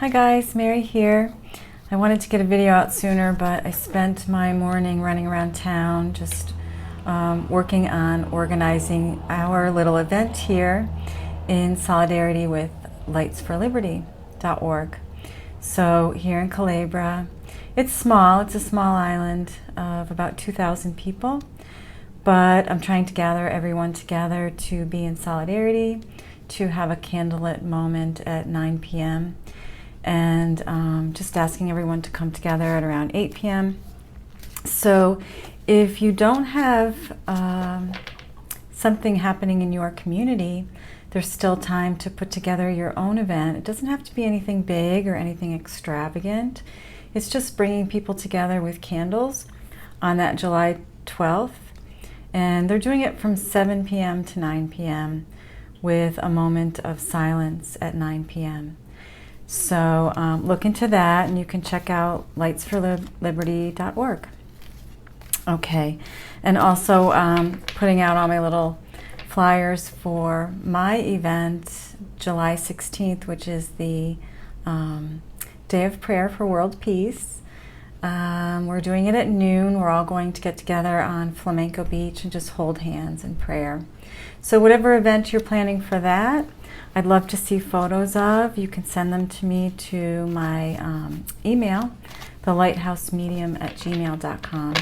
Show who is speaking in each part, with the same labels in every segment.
Speaker 1: Hi guys, Mary here. I wanted to get a video out sooner, but I spent my morning running around town just working on organizing our little event here in solidarity with lightsforliberty.org. So here in Calabria, it's small, it's a small island of about 2,000 people, but I'm trying to gather everyone together to be in solidarity, to have a candlelit moment at 9 p.m. and just asking everyone to come together at around 8 p.m. So if you don't have something happening in your community, there's still time to put together your own event. It doesn't have to be anything big or anything extravagant. It's just bringing people together with candles on that July 12th. And they're doing it from 7 p.m. to 9 p.m. with a moment of silence at 9 p.m. So look into that, and you can check out lightsforliberty.org. Okay, and also putting out all my little flyers for my event, July 16th, which is the Day of Prayer for World Peace. We're doing it at noon. We're all going to get together on Flamenco Beach and just hold hands in prayer. So whatever event you're planning for that, I'd love to see photos of. You can send them to me to my email, thelighthousemedium@gmail.com.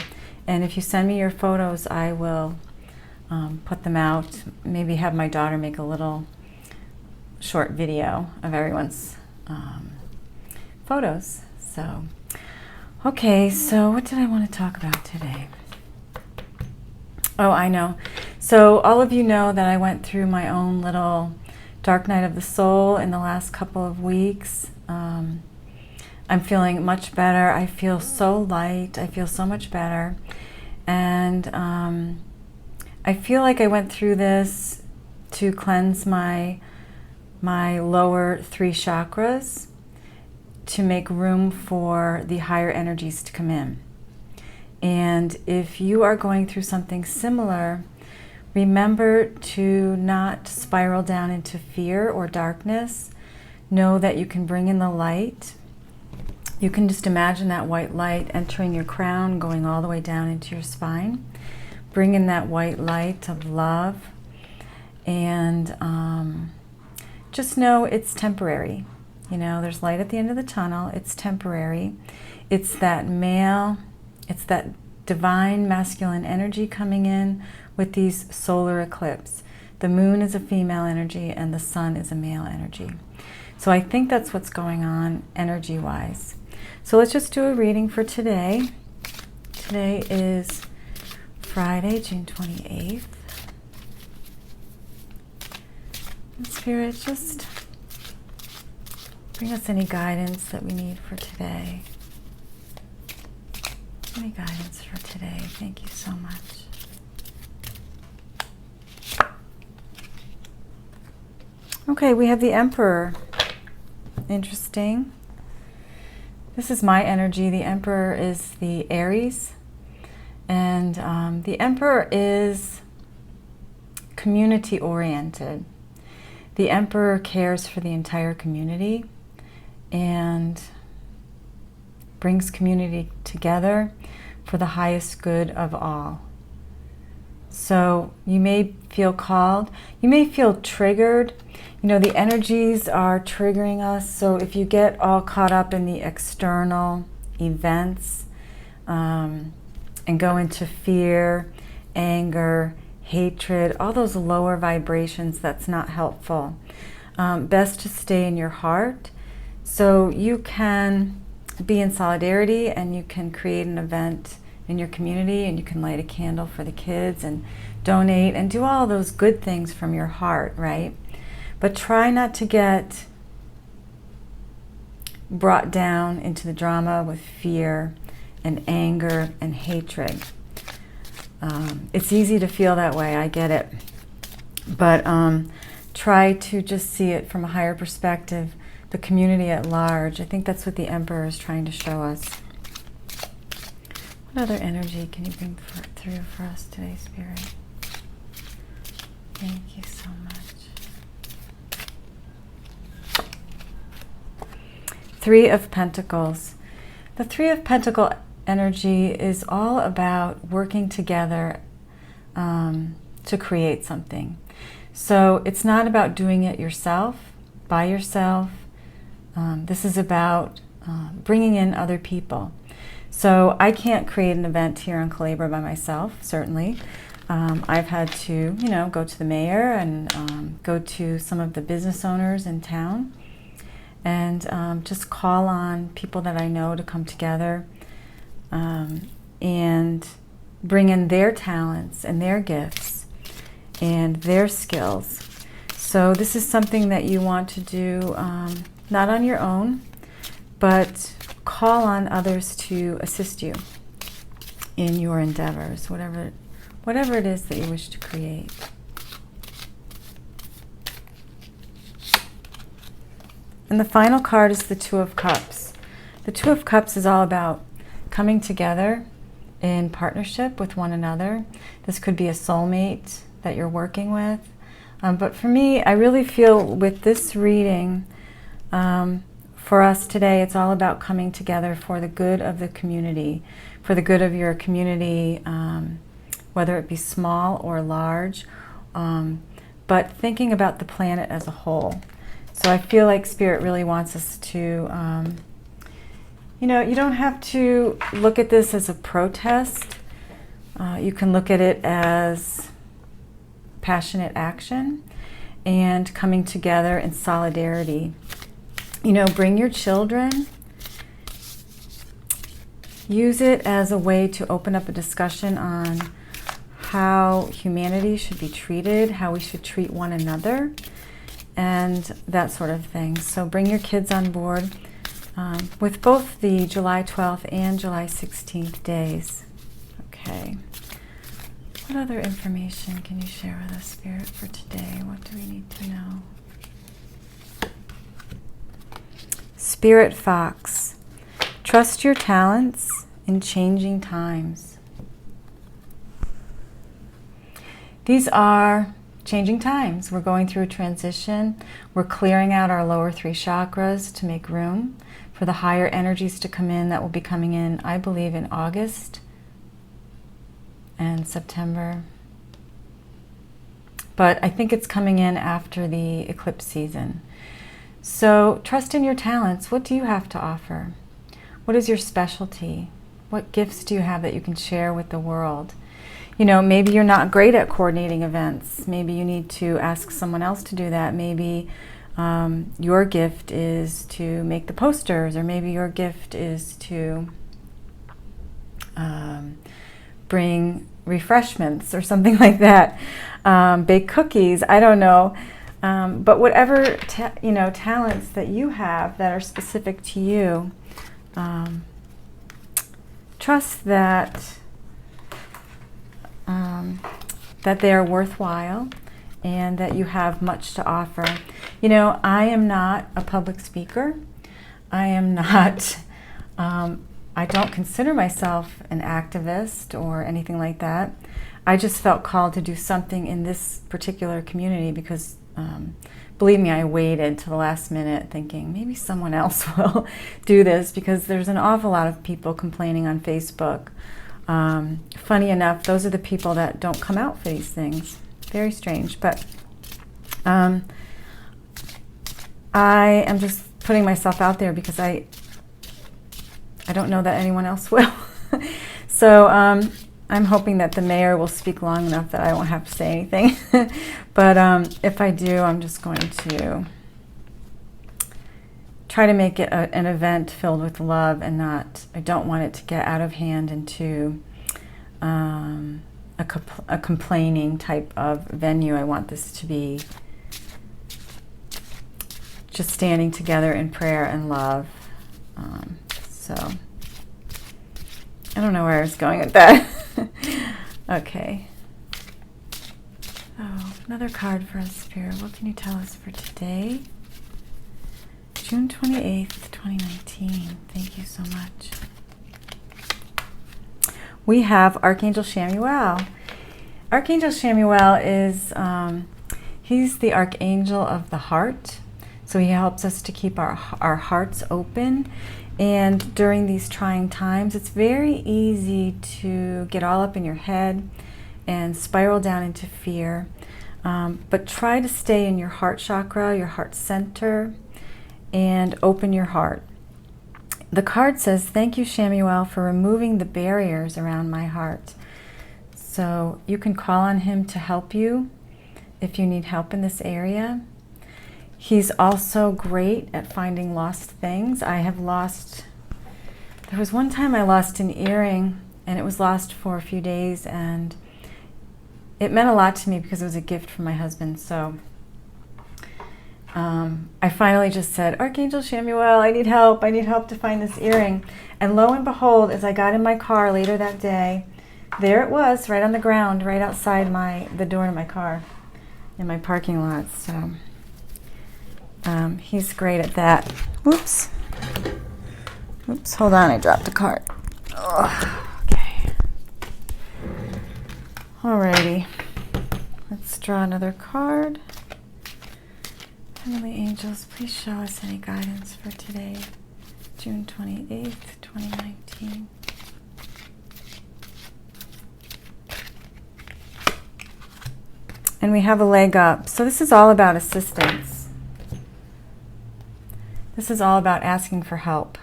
Speaker 1: And if you send me your photos, I will put them out. Maybe have my daughter make a little short video of everyone's photos. So, okay, so what did I want to talk about today? Oh, I know. So all of you know that I went through my own little dark night of the soul in the last couple of weeks. I'm feeling much better. I feel so light. I feel so much better. And I feel like I went through this to cleanse my lower 3 chakras to make room for the higher energies to come in. And if you are going through something similar, remember to not spiral down into fear or darkness. Know that you can bring in the light. You can just imagine that white light entering your crown, going all the way down into your spine. Bring in that white light of love. And just know it's temporary. You know, there's light at the end of the tunnel. It's temporary. It's that divine masculine energy coming in with these solar eclipse. The moon is a female energy and the sun is a male energy. So I think that's what's going on energy-wise. So let's just do a reading for today. Today is Friday, June 28th. And Spirit, just bring us any guidance that we need for today. Any guidance for today. Thank you so much. Okay, we have the Emperor. Interesting. This is my energy. The Emperor is the Aries. And the Emperor is community-oriented. The Emperor cares for the entire community and brings community together for the highest good of all. So you may feel called, you may feel triggered. You know, the energies are triggering us. So if you get all caught up in the external events and go into fear, anger, hatred, all those lower vibrations, that's not helpful. Best to stay in your heart. So you can be in solidarity and you can create an event in your community and you can light a candle for the kids and donate and do all those good things from your heart, right? But try not to get brought down into the drama with fear and anger and hatred. It's easy to feel that way, I get it. But try to just see it from a higher perspective, the community at large. I think that's what the Emperor is trying to show us. What other energy can you bring through for us today, Spirit? Thank you so much. Three of Pentacles. The Three of Pentacles energy is all about working together to create something. So it's not about doing it yourself, by yourself. This is about bringing in other people. So I can't create an event here in Culebra by myself, certainly. I've had to, go to the mayor and go to some of the business owners in town and just call on people that I know to come together and bring in their talents and their gifts and their skills. So this is something that you want to do not on your own, but call on others to assist you in your endeavors, whatever it is that you wish to create. And the final card is the Two of Cups. The Two of Cups is all about coming together in partnership with one another. This could be a soulmate that you're working with. But for me, I really feel with this reading, for us today, it's all about coming together for the good of the community, for the good of your community, whether it be small or large, but thinking about the planet as a whole. So I feel like Spirit really wants us to, you don't have to look at this as a protest. You can look at it as passionate action and coming together in solidarity. Bring your children. Use it as a way to open up a discussion on how humanity should be treated, how we should treat one another, and that sort of thing. So bring your kids on board with both the July 12th and July 16th days. Okay. What other information can you share with us, Spirit, for today? What do we need to know? Spirit Fox. Trust your talents in changing times. These are changing times. We're going through a transition. We're clearing out our lower three chakras to make room for the higher energies to come in that will be coming in, I believe, in August and September. But I think it's coming in after the eclipse season. So trust in your talents. What do you have to offer? What is your specialty? What gifts do you have that you can share with the world? Maybe you're not great at coordinating events. Maybe you need to ask someone else to do that. Maybe your gift is to make the posters, or maybe your gift is to bring refreshments or something like that. Bake cookies, I don't know. But whatever talents that you have that are specific to you, trust that they are worthwhile and that you have much to offer. I am not a public speaker. I am not, I don't consider myself an activist or anything like that. I just felt called to do something in this particular community because, believe me, I waited till the last minute thinking maybe someone else will do this, because there's an awful lot of people complaining on Facebook. Funny enough, those are the people that don't come out for these things. Very strange, but I am just putting myself out there because I don't know that anyone else will. So I'm hoping that the mayor will speak long enough that I won't have to say anything. But if I do, I'm just going to try to make it an event filled with love and not, I don't want it to get out of hand into a complaining type of venue. I want this to be just standing together in prayer and love. So I don't know where I was going with that. Okay. Oh, another card for us, Spirit. What can you tell us for today? June 28th, 2019. Thank you so much. We have Archangel Chamuel. Archangel Chamuel is, he's the Archangel of the heart. So he helps us to keep our hearts open. And during these trying times, it's very easy to get all up in your head and spiral down into fear. But try to stay in your heart chakra, your heart center, and open your heart. The card says, "Thank you, Shamuel, for removing the barriers around my heart." So you can call on him to help you if you need help in this area. He's also great at finding lost things. I have lost, there was one time I lost an earring, and it was lost for a few days, and it meant a lot to me because it was a gift from my husband. So I finally just said, "Archangel Shamuel, I need help to find this earring." And lo and behold, as I got in my car later that day, there it was, right on the ground, right outside the door to my car, in my parking lot. So he's great at that. Oops, hold on, I dropped the card. Okay. Alrighty, let's draw another card. Heavenly angels, please show us any guidance for today, June 28th, 2019. And we have a leg up. So this is all about assistance. This is all about asking for help.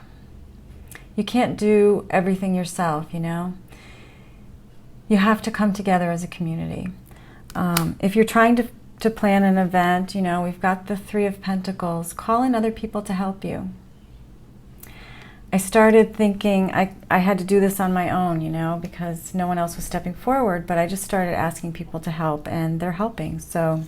Speaker 1: You can't do everything yourself, you know. You have to come together as a community. If you're trying to plan an event, you know, we've got the Three of Pentacles. Call in other people to help you. I started thinking I had to do this on my own, you know, because no one else was stepping forward, but I just started asking people to help, and they're helping. So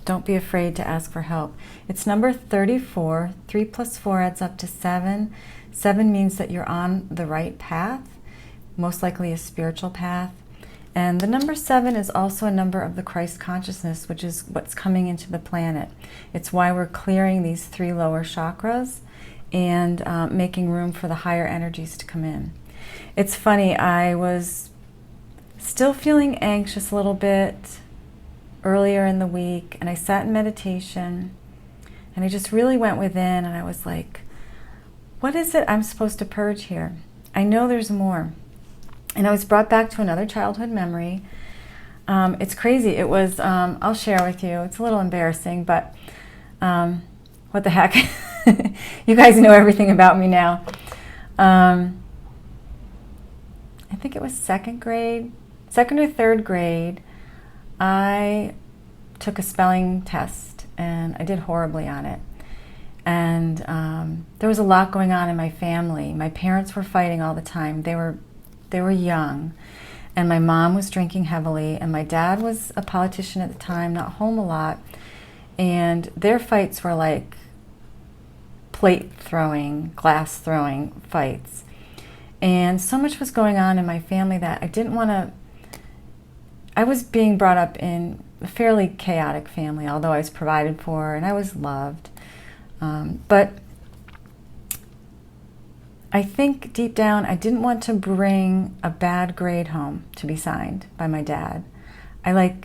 Speaker 1: don't be afraid to ask for help. It's number 34. 3 plus 4 adds up to 7. 7 means that you're on the right path, most likely a spiritual path. And the number 7 is also a number of the Christ consciousness, which is what's coming into the planet. It's why we're clearing these 3 lower chakras and making room for the higher energies to come in. It's funny, I was still feeling anxious a little bit earlier in the week, and I sat in meditation, and I just really went within, and I was like, what is it I'm supposed to purge here? I know there's more. And I was brought back to another childhood memory. It's crazy. It was, I'll share with you. It's a little embarrassing, but what the heck? You guys know everything about me now. I think it was second or third grade. I took a spelling test, and I did horribly on it. And there was a lot going on in my family. My parents were fighting all the time. They were young, and my mom was drinking heavily, and my dad was a politician at the time, not home a lot, and their fights were like plate throwing, glass throwing fights. And so much was going on in my family that I didn't want to. I was being brought up in a fairly chaotic family, although I was provided for and I was loved. But I think deep down I didn't want to bring a bad grade home to be signed by my dad. I'm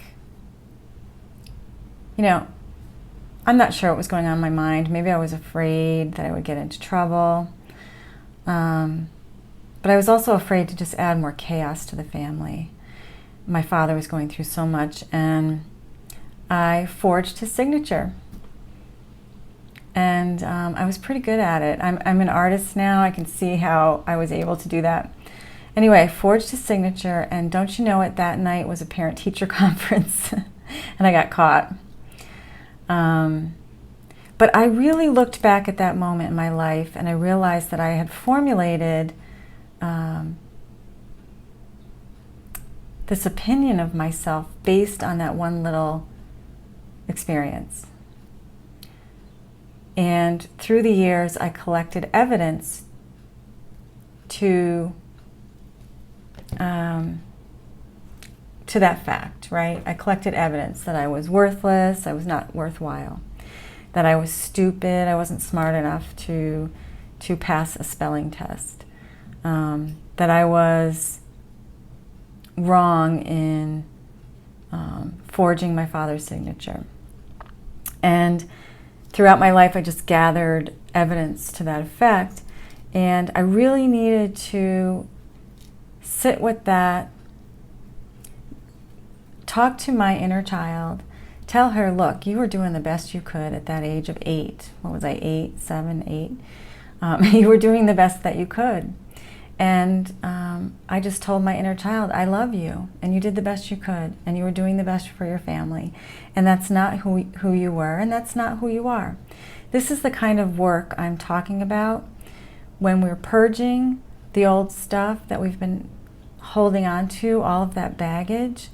Speaker 1: not sure what was going on in my mind. Maybe I was afraid that I would get into trouble. But I was also afraid to just add more chaos to the family. My father was going through so much, and I forged his signature. And I was pretty good at it. I'm an artist now. I can see how I was able to do that. Anyway, I forged his signature, and don't you know it, that night was a parent-teacher conference, and I got caught. But I really looked back at that moment in my life, and I realized that I had formulated this opinion of myself based on that one little experience. And through the years, I collected evidence to that fact, right? I collected evidence that I was worthless, I was not worthwhile, that I was stupid, I wasn't smart enough to pass a spelling test, that I was wrong in forging my father's signature. And throughout my life, I just gathered evidence to that effect. And I really needed to sit with that, talk to my inner child, tell her, look, you were doing the best you could at that age of 8. What was I, 8, 7, 8? You were doing the best that you could. And I just told my inner child, I love you, and you did the best you could, and you were doing the best for your family. And that's not who you were, and that's not who you are. This is the kind of work I'm talking about when we're purging the old stuff that we've been holding on to, all of that baggage.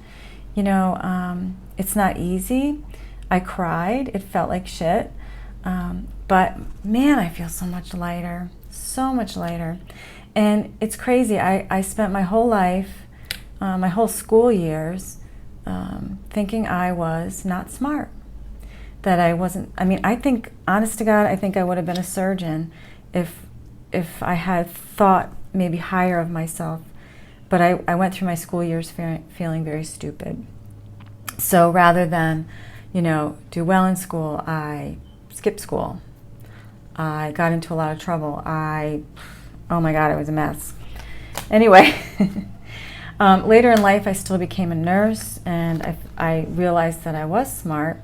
Speaker 1: You know, it's not easy. I cried. It felt like shit. But man, I feel so much lighter, so much lighter. And it's crazy. I spent my whole life, my whole school years, thinking I was not smart. That I wasn't, I mean, I think, honest to God, I think I would have been a surgeon if I had thought maybe higher of myself. But I went through my school years feeling very stupid. So rather than, you know, do well in school, I skipped school. I got into a lot of trouble. Oh my God, it was a mess. Anyway, later in life, I still became a nurse, and I realized that I was smart.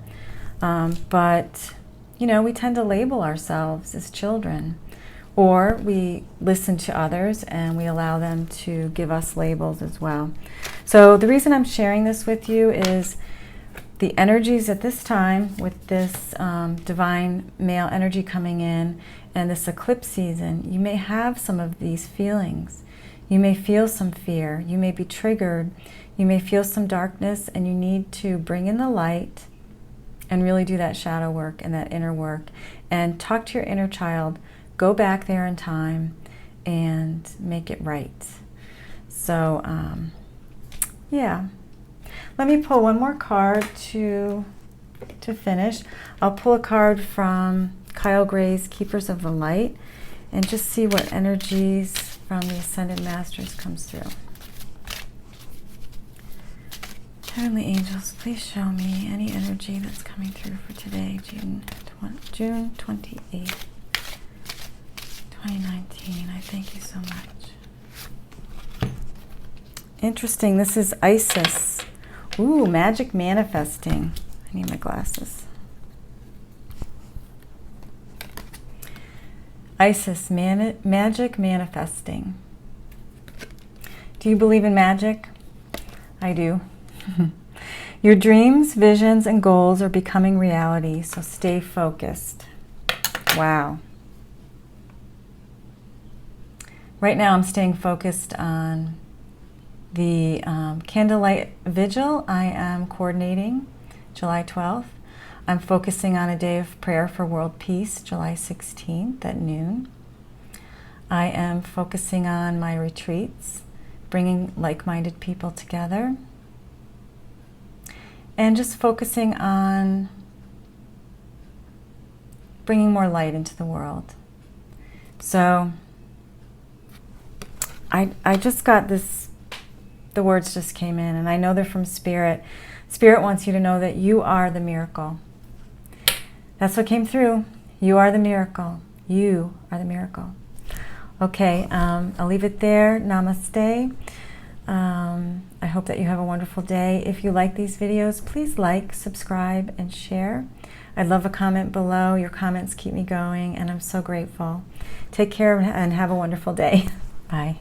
Speaker 1: But, you know, we tend to label ourselves as children, or we listen to others and we allow them to give us labels as well. So the reason I'm sharing this with you is the energies at this time with this divine male energy coming in and this eclipse season, you may have some of these feelings. You may feel some fear. You may be triggered. You may feel some darkness, and you need to bring in the light and really do that shadow work and that inner work and talk to your inner child. Go back there in time and make it right. So, yeah. Let me pull one more card to finish. I'll pull a card from Kyle Gray's Keepers of the Light and just see what energies from the Ascended Masters comes through. Heavenly Angels, please show me any energy that's coming through for today, June 28th. 2019. I thank you so much. Interesting. This is Isis. Ooh, magic manifesting. I need my glasses. Isis, magic manifesting. Do you believe in magic? I do. Your dreams, visions, and goals are becoming reality, so stay focused. Wow. Right now I'm staying focused on the candlelight vigil I am coordinating July 12th. I'm focusing on a day of prayer for world peace, July 16th at noon. I am focusing on my retreats, bringing like-minded people together, and just focusing on bringing more light into the world. So I just got this, the words just came in, and I know they're from Spirit. Spirit wants you to know that you are the miracle. That's what came through. You are the miracle. You are the miracle. Okay, I'll leave it there. Namaste. I hope that you have a wonderful day. If you like these videos, please like, subscribe, and share. I'd love a comment below. Your comments keep me going, and I'm so grateful. Take care and have a wonderful day. Bye.